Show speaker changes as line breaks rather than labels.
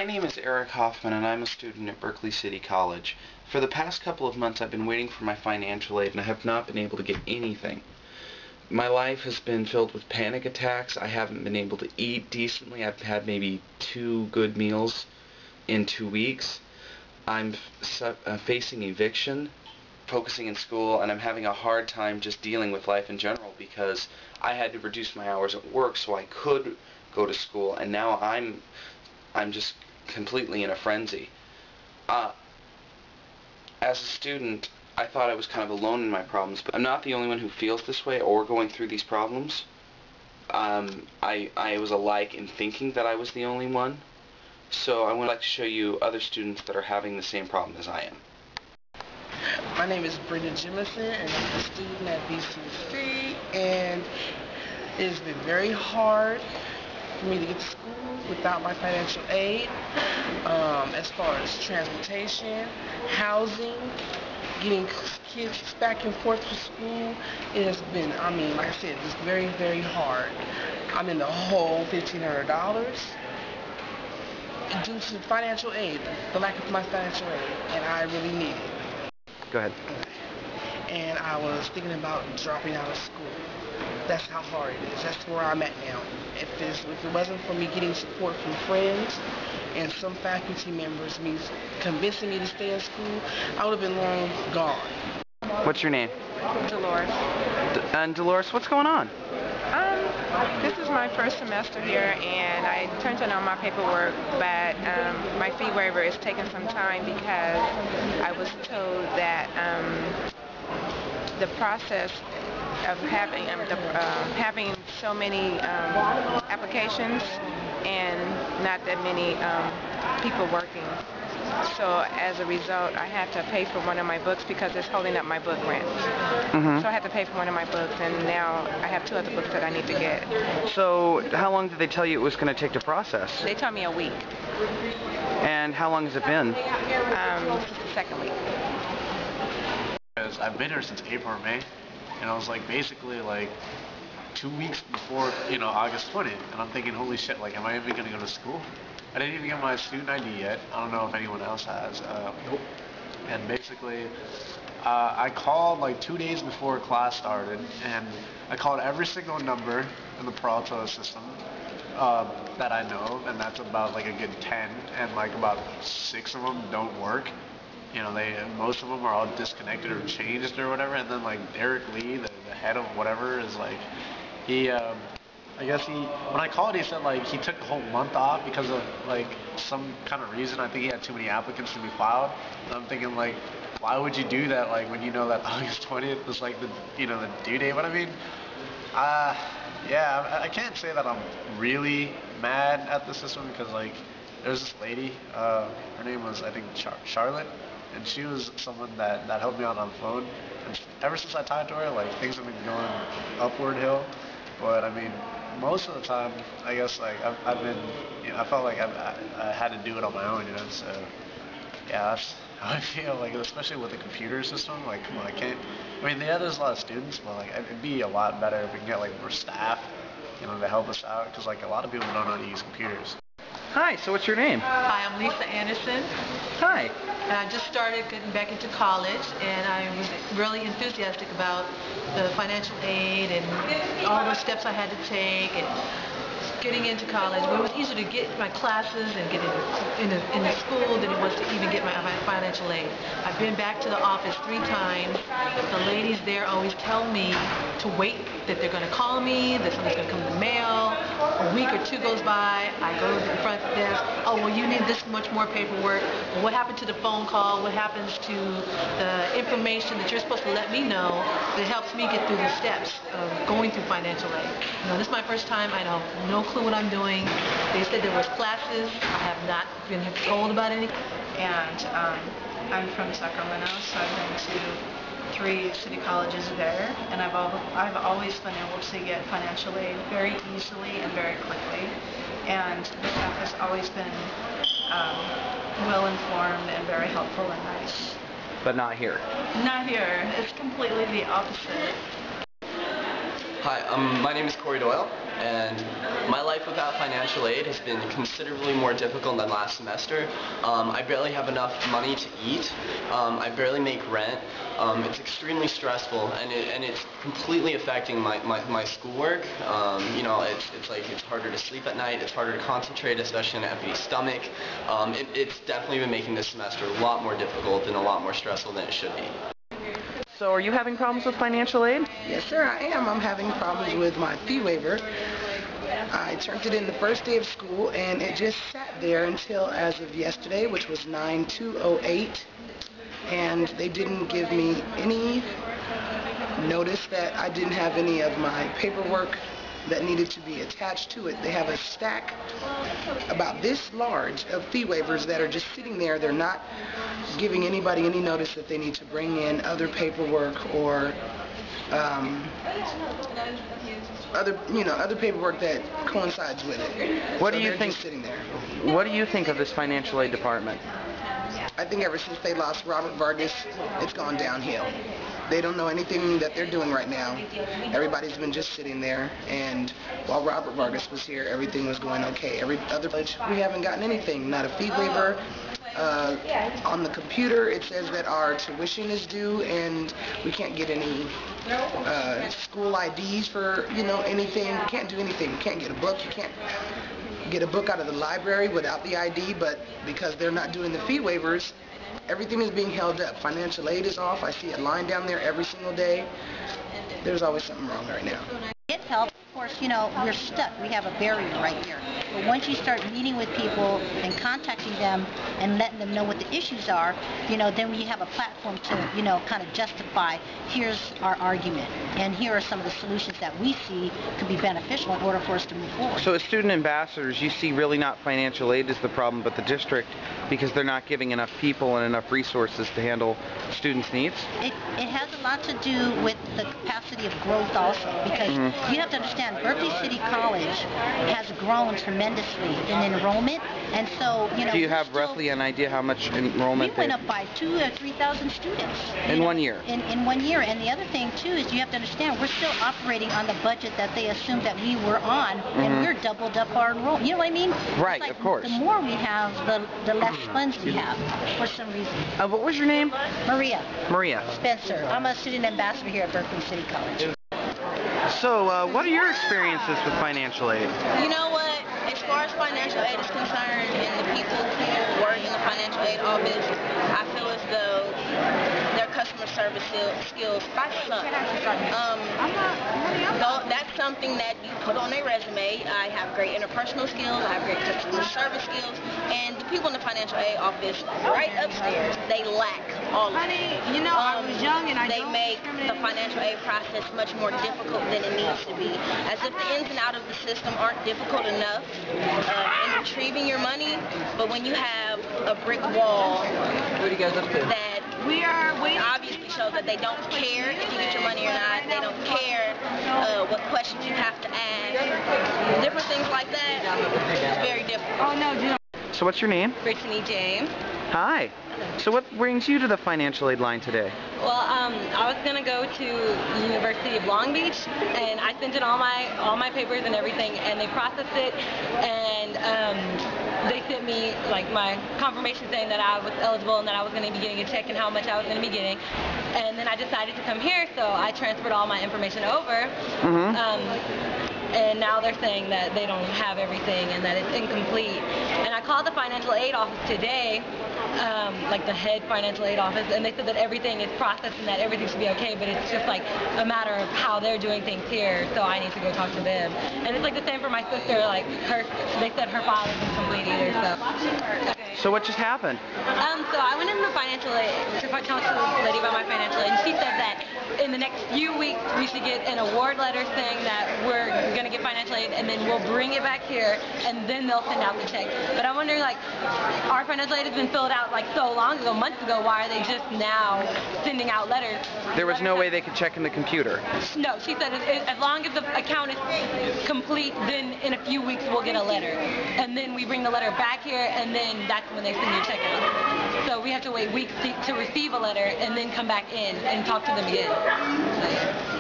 My name is Eric Hoffman and I'm a student at Berkeley City College. For the past couple of months I've been waiting for my financial aid and I have not been able to get anything. My life has been filled with panic attacks. I haven't been able to eat decently. I've had maybe 2 good meals in 2 weeks. I'm facing eviction, focusing in school, and I'm having a hard time just dealing with life in general because I had to reduce my hours at work so I could go to school, and now I'm just completely in a frenzy. As a student, I thought I was kind of alone in my problems, but I'm not the only one who feels this way or going through these problems. I was alike in thinking that I was the only one, so I would like to show you other students that are having the same problem as I am.
My name is Brenda Jemison, and I'm a student at BCC, and it has been very hard for me to get to school without my financial aid, as far as transportation, housing, getting kids back and forth to school. It has been, like I said, it's very, very hard. I'm in the hole $1,500 due to financial aid, the lack of my financial aid, and I really need it.
Go ahead.
And I was thinking about dropping out of school. That's how hard it is. That's where I'm at now. If it wasn't for me getting support from friends and some faculty members convincing me to stay in school, I would have been long gone.
What's your name?
Dolores.
And Dolores, what's going on?
This is my first semester here, and I turned in all my paperwork, but my fee waiver is taking some time because I was told that the process of having so many applications and not that many people working. So as a result, I had to pay for one of my books because it's holding up my book rent. So I had to pay for one of my books, and now I have 2 other books that I need to get.
So how long did they tell you it was going to take to process?
They told me a week.
And how long has it been?
This is the 2nd week.
Because I've been here since April or May, and I was like basically like 2 weeks before, August 20th, and I'm thinking, holy shit, like, am I even going to go to school? I didn't even get my student ID yet. I don't know if anyone else has. Nope. And basically, I called like 2 days before class started, and I called every single number in the Peralta system that I know, and that's about like a good 10, and like about 6 of them don't work. Most of them are all disconnected or changed or whatever, and then like Derek Lee, the head of whatever, is like, when I called, he said like he took a whole month off because of like some kind of reason. I think he had too many applicants to be filed. And I'm thinking like, why would you do that? Like when you know that August 20th is like the due date. But I mean, yeah, I can't say that I'm really mad at the system because like there's this lady, her name was I think Charlotte, and she was someone that helped me out on the phone. And ever since I talked to her, like things have been going upward hill. But I mean, most of the time, I guess like I've been, I felt like I had to do it on my own, So yeah, that's how I feel. Like especially with the computer system, like come on, there's a lot of students, but like it'd be a lot better if we can get like more staff, to help us out, because like a lot of people don't know how to use computers.
Hi, so what's your name?
Hi, I'm Lisa Anderson.
Hi.
And I just started getting back into college, and I was really enthusiastic about the financial aid and all the steps I had to take and getting into college. But it was easier to get my classes and get in the school than it was to even get my financial aid. I've been back to the office 3 times. The ladies there always tell me to wait, that they're going to call me, that something's going to come in the mail. A week or 2 goes by, I go to the front desk, oh, well, you need this much more paperwork. Well, what happened to the phone call? What happens to the information that you're supposed to let me know that helps me get through the steps of going through financial aid? This is my first time. I know no clue what I'm doing. They said there was classes. I have not been told about anything.
And I'm from Sacramento, so I've been to 3 city colleges there, and I've always been able to get financial aid very easily and very quickly, and the staff has always been well informed and very helpful and nice.
But not here.
Not here. It's completely the opposite.
Hi, my name is Corey Doyle, and my life without financial aid has been considerably more difficult than last semester. I barely have enough money to eat. I barely make rent. It's extremely stressful, and it's completely affecting my schoolwork. You know, it's harder to sleep at night. It's harder to concentrate, especially on an empty stomach. It's definitely been making this semester a lot more difficult and a lot more stressful than it should be.
So are you having problems with financial aid?
Yes, sir, I am. I'm having problems with my fee waiver. I turned it in the first day of school, and it just sat there until as of yesterday, which was 9/2/08, and they didn't give me any notice that I didn't have any of my paperwork that needed to be attached to it. They have a stack about this large of fee waivers that are just sitting there. They're not giving anybody any notice that they need to bring in other paperwork or other paperwork that coincides with it.
What
So
do you
they're
think?
just sitting there.
What do you think of this financial aid department?
I think ever since they lost Robert Vargas, it's gone downhill. They don't know anything that they're doing right now. Everybody's been just sitting there, and while Robert Vargas was here, everything was going okay. Every other place, we haven't gotten anything, not a fee waiver. On the computer, it says that our tuition is due, and we can't get any school IDs for, anything. We can't do anything. We can't get a book. You can't get a book out of the library without the ID, but because they're not doing the fee waivers, everything is being held up. Financial aid is off. I see a line down there every single day. There's always something wrong right now.
It helps. Of course, we're stuck. We have a barrier right here. But once you start meeting with people and contacting them and letting them know what the issues are, then we have a platform to, kind of justify, here's our argument, and here are some of the solutions that we see could be beneficial in order for us to move forward.
So as student ambassadors, you see really not financial aid as the problem, but the district, because they're not giving enough people and enough resources to handle students' needs?
It has a lot to do with the capacity of growth also, because you have to understand Berkeley City College has grown tremendously in enrollment, and so,
Do you have roughly an idea how much enrollment?
We went up by 2,000 or 3,000 students.
In 1 year?
In 1 year. And the other thing, too, is you have to understand we're still operating on the budget that they assumed that we were on, and we're doubled up our enrollment. You know what I mean?
Right,
like
of course.
The more we have, the less funds we have, for some reason.
What was your name?
Maria.
Maria.
Spencer. I'm a student ambassador here at Berkeley City College.
So, what are your experiences with financial aid?
You know what? As far as financial aid is concerned and the people who work in the financial aid office, I feel as though their customer service skills suck. That's something that you put on a resume. I have great interpersonal skills. I have great customer service skills. And the people in the financial aid office, right upstairs, they lack all of it.
I was young and
they make the financial aid process much more difficult than it needs to be. As if the ins and outs of the system aren't difficult enough in retrieving your money, but when you have a brick wall that obviously shows that they don't care if you get your money or not, they don't care what questions you have to ask, different things like that, it's very difficult.
So what's your name?
Brittany James.
Hi. So what brings you to the financial aid line today?
Well, I was gonna go to University of Long Beach, and I sent in all my papers and everything, and they processed it, and they sent me like my confirmation saying that I was eligible and that I was going to be getting a check and how much I was going to be getting. And then I decided to come here, so I transferred all my information over. And now they're saying that they don't have everything and that it's incomplete. And I called the financial aid office today, like the head financial aid office, and they said that everything is processed and that everything should be okay, but it's just like a matter of how they're doing things here, so I need to go talk to them. And it's like the same for my sister, like they said her file isn't complete either, so.
So what just happened?
So I went into the financial aid to talk to the lady about my financial aid, and she said that in the next few weeks we should get an award letter saying that we're going to get financial aid, and then we'll bring it back here, and then they'll send out the check. But I'm wondering, like, our financial aid has been filled out like so long ago, months ago. Why are they just now sending out letters?
There was no way they could check in the computer.
No, she said as long as the account is complete, then in a few weeks we'll get a letter, and then we bring the letter back here, and then that's when they send your check out. So we have to wait weeks to receive a letter and then come back in and talk to them again. So, yeah.